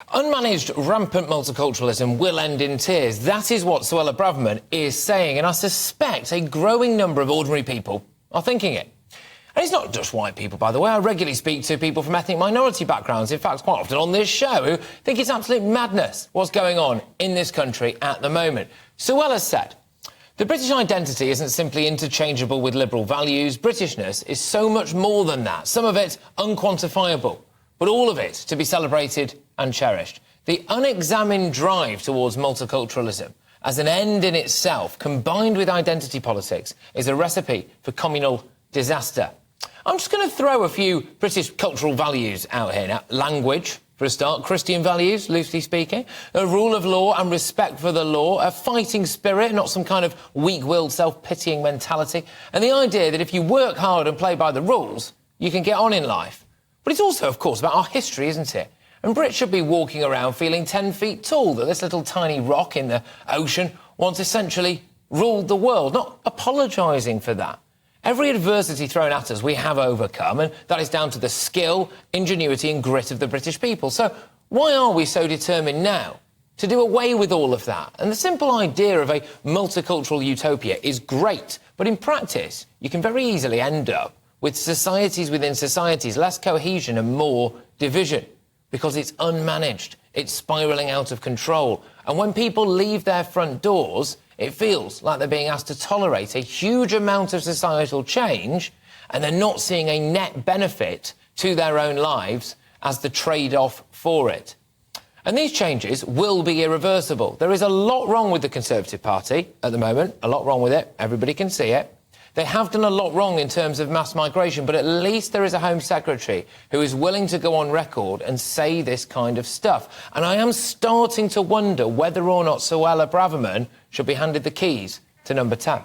Unmanaged, rampant multiculturalism will end in tears. That is what Suella Braverman is saying, and I suspect a growing number of ordinary people are thinking it. And it's not just white people, by the way. I regularly speak to people from ethnic minority backgrounds, in fact, quite often on this show, who think it's absolute madness what's going on in this country at the moment. Suella said, "The British identity isn't simply interchangeable with liberal values. Britishness is so much more than that, some of it unquantifiable, but all of it to be celebrated and cherished. The unexamined drive towards multiculturalism as an end in itself, combined with identity politics, is a recipe for communal disaster." I'm just going to throw a few British cultural values out here now. Language, for a start, Christian values, loosely speaking, a rule of law and respect for the law, a fighting spirit, not some kind of weak-willed, self-pitying mentality, and the idea that if you work hard and play by the rules, you can get on in life. But it's also, of course, about our history, isn't it? And Brits should be walking around feeling 10 feet tall, that this little tiny rock in the ocean once essentially ruled the world, not apologising for that. Every adversity thrown at us we have overcome, and that is down to the skill, ingenuity and grit of the British people. So why are we so determined now to do away with all of that? And the simple idea of a multicultural utopia is great, but in practice you can very easily end up with societies within societies, less cohesion and more division, because it's unmanaged, it's spiralling out of control. And when people leave their front doors, it feels like they're being asked to tolerate a huge amount of societal change, and they're not seeing a net benefit to their own lives as the trade-off for it. And these changes will be irreversible. There is a lot wrong with the Conservative Party at the moment, a lot wrong with it, everybody can see it. They have done a lot wrong in terms of mass migration, but at least there is a Home Secretary who is willing to go on record and say this kind of stuff. And I am starting to wonder whether or not Suella Braverman should be handed the keys to number 10.